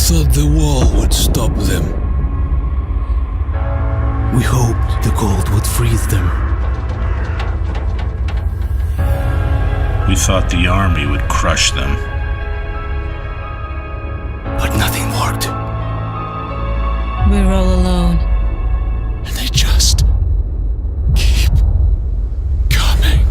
thought the wall would stop them. We hoped the cold would freeze them. We thought the army would crush them. But nothing worked. We're all alone. And they just keep coming.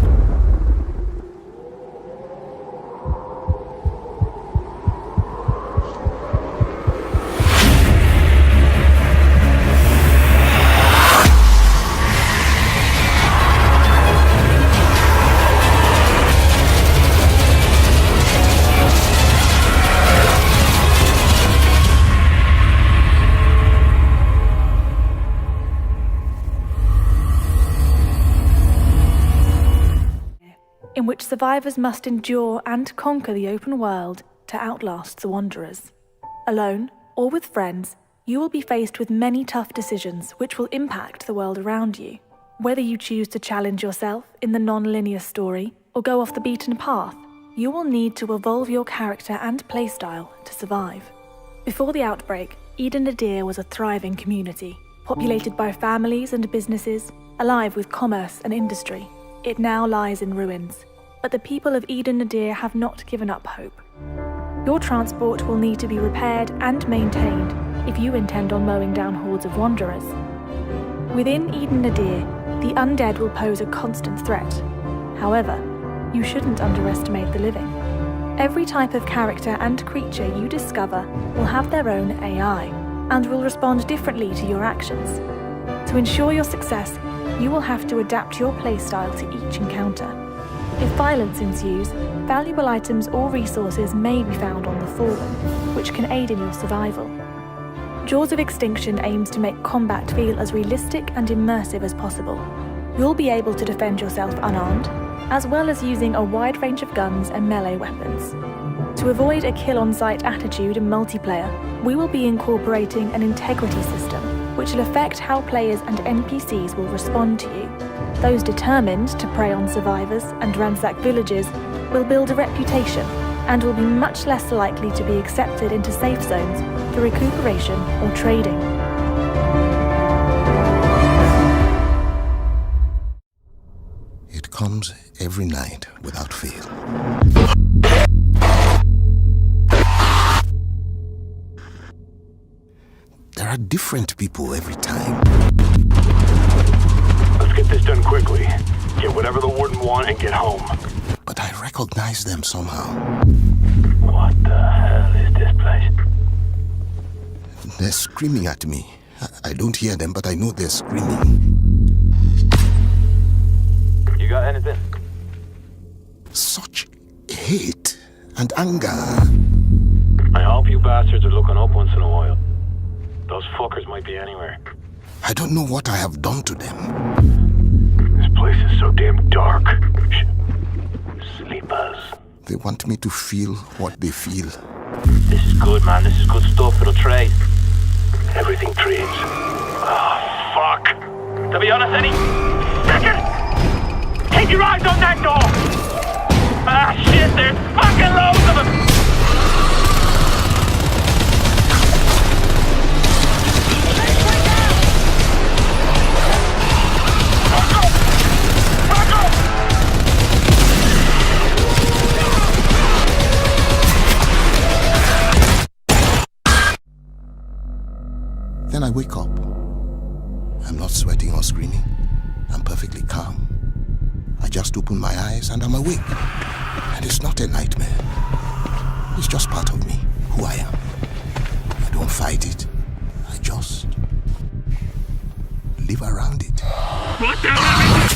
In which survivors must endure and conquer the open world to outlast the Wanderers. Alone, or with friends, you will be faced with many tough decisions which will impact the world around you. Whether you choose to challenge yourself in the non-linear story or go off the beaten path, you will need to evolve your character and playstyle to survive. Before the outbreak, Eden Nadir was a thriving community, populated by families and businesses, alive with commerce and industry. It now lies in ruins, but the people of Eden Nadir have not given up hope. Your transport will need to be repaired and maintained if you intend on mowing down hordes of wanderers. Within Eden Nadir, the undead will pose a constant threat. However, you shouldn't underestimate the living. Every type of character and creature you discover will have their own AI and will respond differently to your actions. To ensure your success, you will have to adapt your playstyle to each encounter. If violence ensues, valuable items or resources may be found on the Fallen, which can aid in your survival. Jaws of Extinction aims to make combat feel as realistic and immersive as possible. You'll be able to defend yourself unarmed, as well as using a wide range of guns and melee weapons. To avoid a kill-on-sight attitude in multiplayer, we will be incorporating an integrity system, which will affect how players and NPCs will respond to you. Those determined to prey on survivors and ransack villages will build a reputation and will be much less likely to be accepted into safe zones for recuperation or trading. It comes every night without fail. There are different people every time. Let's get this done quickly. Get whatever the warden want and get home. But I recognize them somehow. What the hell is this place? They're screaming at me. I don't hear them, but I know they're screaming. You got anything? Such hate and anger. I hope you bastards are looking up once in a while. Those fuckers might be anywhere. I don't know what I have done to them. This place is so damn dark. Sleepers. They want me to feel what they feel. This is good, man. This is good stuff. It'll trade. Everything trades. Oh, fuck. To be honest, any second, keep your eyes on that door. Ah, shit, there's fucking loads of them. Then I wake up. I'm not sweating or screaming. I'm perfectly calm. I just open my eyes and I'm awake. And it's not a nightmare. It's just part of me, who I am. I don't fight it. I just live around it. What the hell?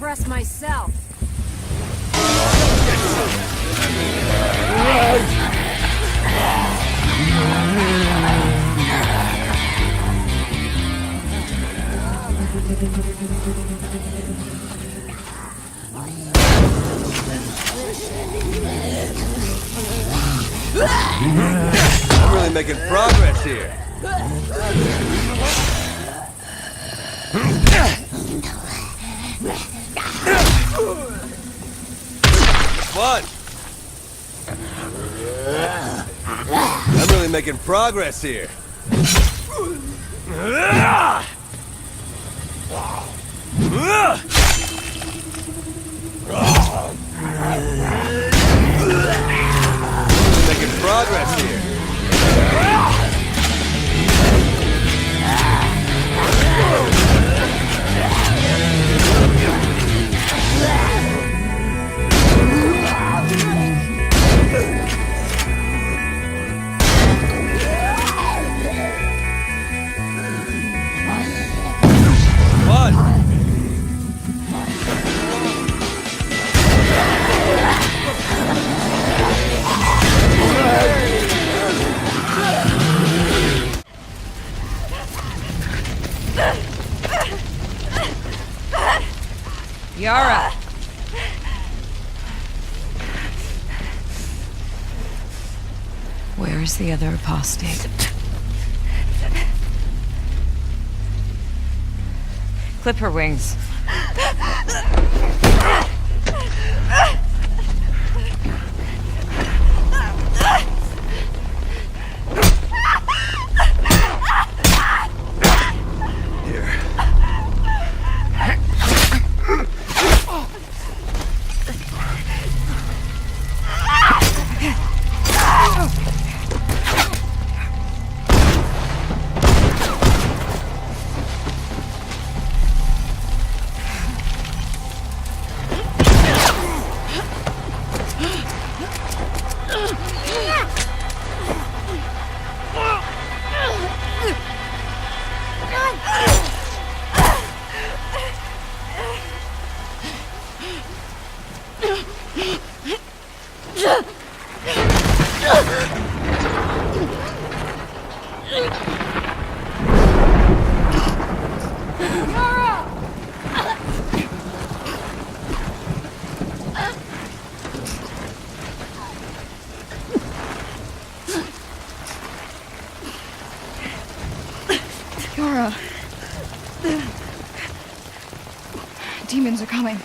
impress myself. I'm really making progress here. What? I'm really making progress here. Making progress here. What? Yara! Where is the other apostate? Clip her wings. Yara. Demons are coming.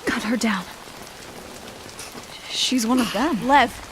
Cut her down. She's one of them. Lev.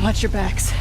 Watch your backs.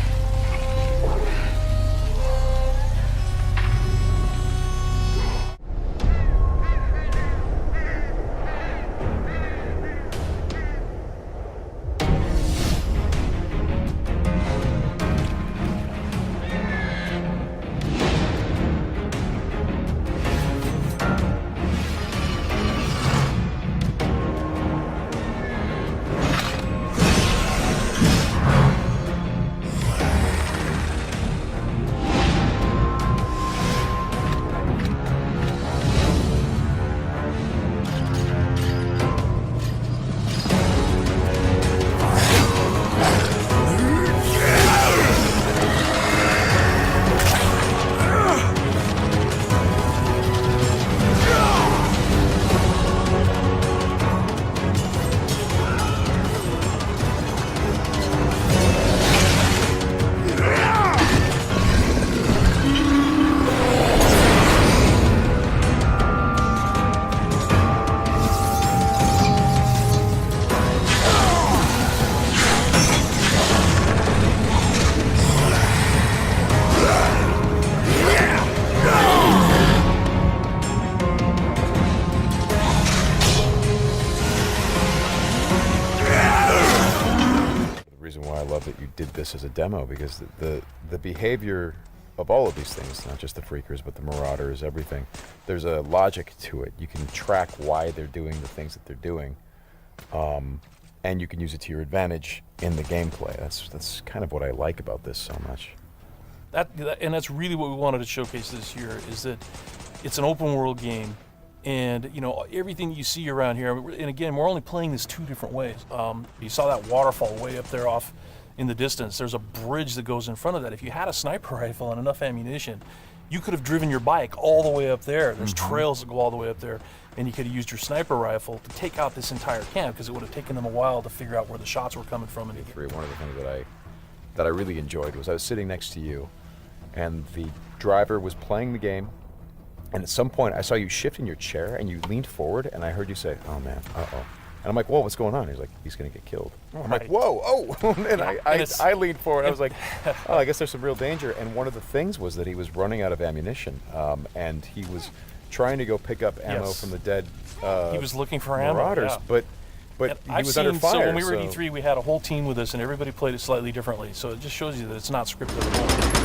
this as a demo, because the behavior of all of these things, not just the freakers, but the marauders, everything, there's a logic to it. You can track why they're doing the things that they're doing, and you can use it to your advantage in the gameplay. That's kind of what I like about this so much. And that's really what we wanted to showcase this year, is that it's an open world game, and everything you see around here, and again, we're only playing this 2 different ways. You saw that waterfall way up there off in the distance. There's a bridge that goes in front of that. If you had a sniper rifle and enough ammunition, you could have driven your bike all the way up there. There's trails that go all the way up there, and you could have used your sniper rifle to take out this entire camp, because it would have taken them a while to figure out where the shots were coming from. One of the things that I really enjoyed was I was sitting next to you, and the driver was playing the game, and at some point I saw you shift in your chair and you leaned forward, and I heard you say, "Oh man, uh-oh." And I'm like, "Whoa, what's going on?" He's like, "He's gonna get killed." I'm like, "Whoa, oh!" And I leaned forward. I was like, "Oh, I guess there's some real danger." And one of the things was that he was running out of ammunition, and he was trying to go pick up ammo from the dead. He was looking for marauders, ammo, but he was under fire. So when we were at E3, we had a whole team with us, and everybody played it slightly differently. So it just shows you that it's not scripted at all.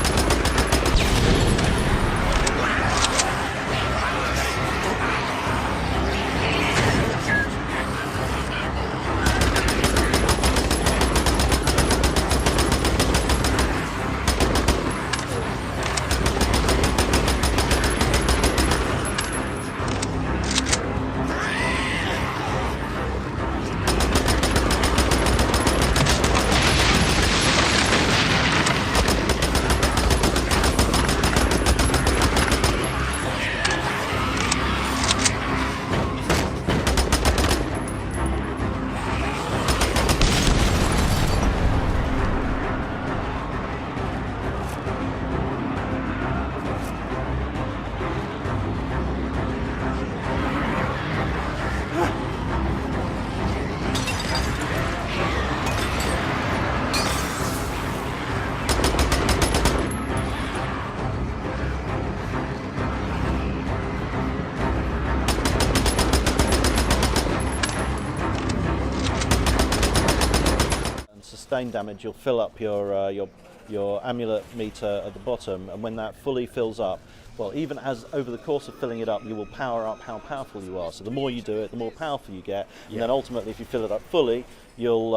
Damage, you'll fill up your amulet meter at the bottom, and when that fully fills up, well, even as over the course of filling it up, you will power up how powerful you are. So the more you do it, the more powerful you get, and then ultimately, if you fill it up fully, you'll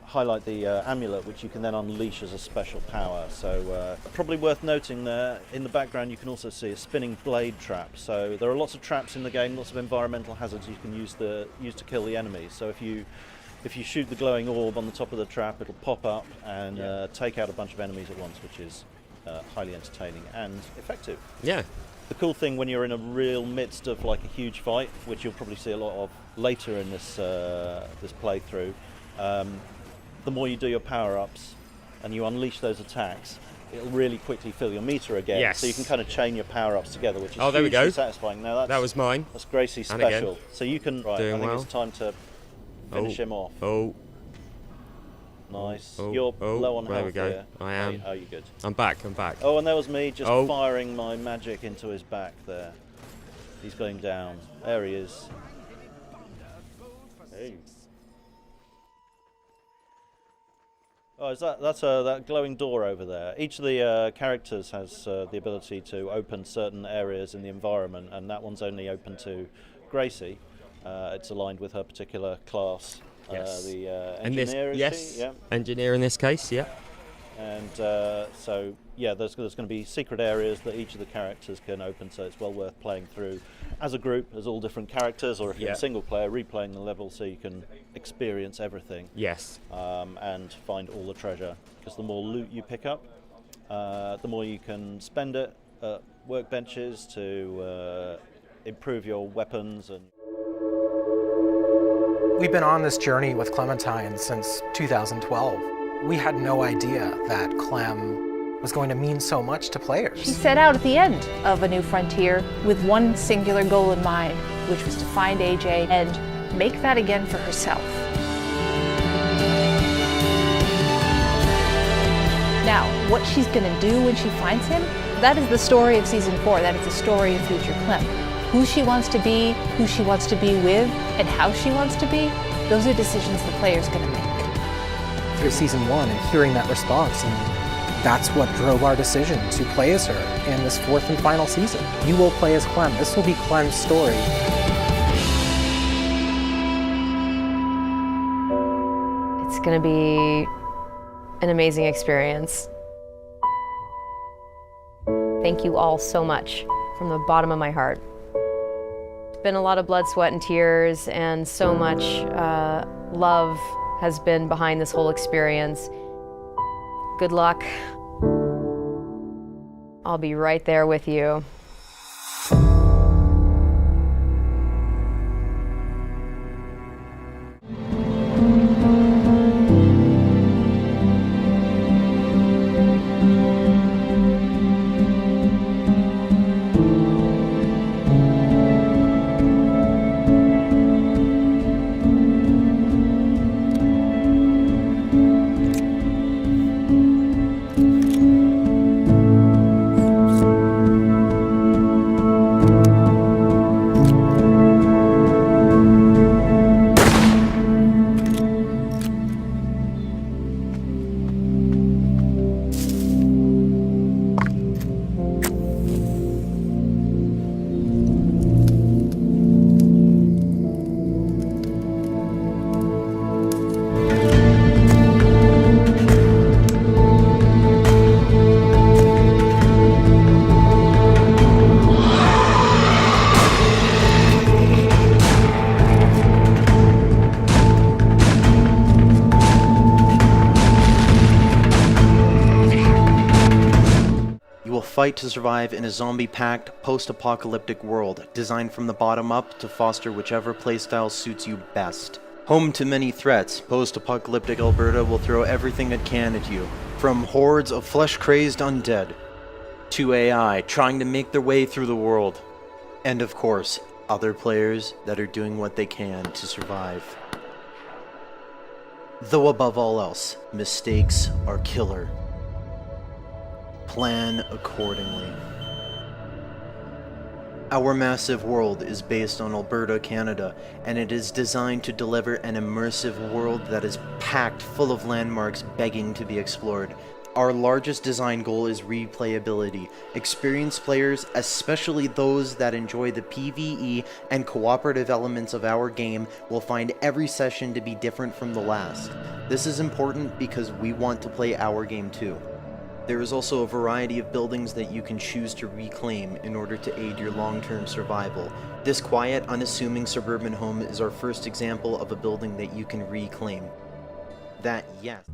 highlight the amulet, which you can then unleash as a special power. So probably worth noting there, in the background you can also see a spinning blade trap. So there are lots of traps in the game, lots of environmental hazards you can use to kill the enemies. So if you shoot the glowing orb on the top of the trap, it'll pop up and take out a bunch of enemies at once, which is highly entertaining and effective. Yeah. The cool thing when you're in a real midst of like a huge fight, which you'll probably see a lot of later in this playthrough, the more you do your power-ups and you unleash those attacks, it'll really quickly fill your meter again. Yes. So you can kind of chain your power-ups together, which is there we go. satisfying. Now that was mine. That's Gracie's special. So you can. Right, I think it's time to finish him off. Oh. Nice. Oh. You're low on health. There we go. Here. I am. Oh, you good? I'm back. Oh, and there was me just firing my magic into his back there. He's going down. There he is. Hey. Oh, is that's that glowing door over there. Each of the characters has the ability to open certain areas in the environment, and that one's only open to Gracie. It's aligned with her particular class. Yes. The engineer, yes. Yeah. Engineer in this case, yeah. And so, yeah, there's going to be secret areas that each of the characters can open, so it's well worth playing through as a group, as all different characters, or if you're in single player, replaying the level so you can experience everything. Yes. And find all the treasure, because the more loot you pick up, the more you can spend it at workbenches to improve your weapons. And we've been on this journey with Clementine since 2012. We had no idea that Clem was going to mean so much to players. She set out at the end of A New Frontier with one singular goal in mind, which was to find AJ and make that again for herself. Now, what she's going to do when she finds him, that is the story of Season 4. That is the story of future Clem. Who she wants to be, who she wants to be with, and how she wants to be, those are decisions the player's going to make. through Season 1 and hearing that response, and that's what drove our decision to play as her in this 4th and final season. You will play as Clem. This will be Clem's story. It's going to be an amazing experience. Thank you all so much from the bottom of my heart. It's been a lot of blood, sweat, and tears, and so much love has been behind this whole experience. Good luck. I'll be right there with you. Fight to survive in a zombie-packed, post-apocalyptic world, designed from the bottom up to foster whichever playstyle suits you best. Home to many threats, post-apocalyptic Alberta will throw everything it can at you, from hordes of flesh-crazed undead, to AI trying to make their way through the world, and of course, other players that are doing what they can to survive. Though above all else, mistakes are killer. Plan accordingly. Our massive world is based on Alberta, Canada, and it is designed to deliver an immersive world that is packed full of landmarks begging to be explored. Our largest design goal is replayability. Experienced players, especially those that enjoy the PvE and cooperative elements of our game, will find every session to be different from the last. This is important because we want to play our game too. There is also a variety of buildings that you can choose to reclaim in order to aid your long-term survival. This quiet, unassuming suburban home is our first example of a building that you can reclaim. That, yes.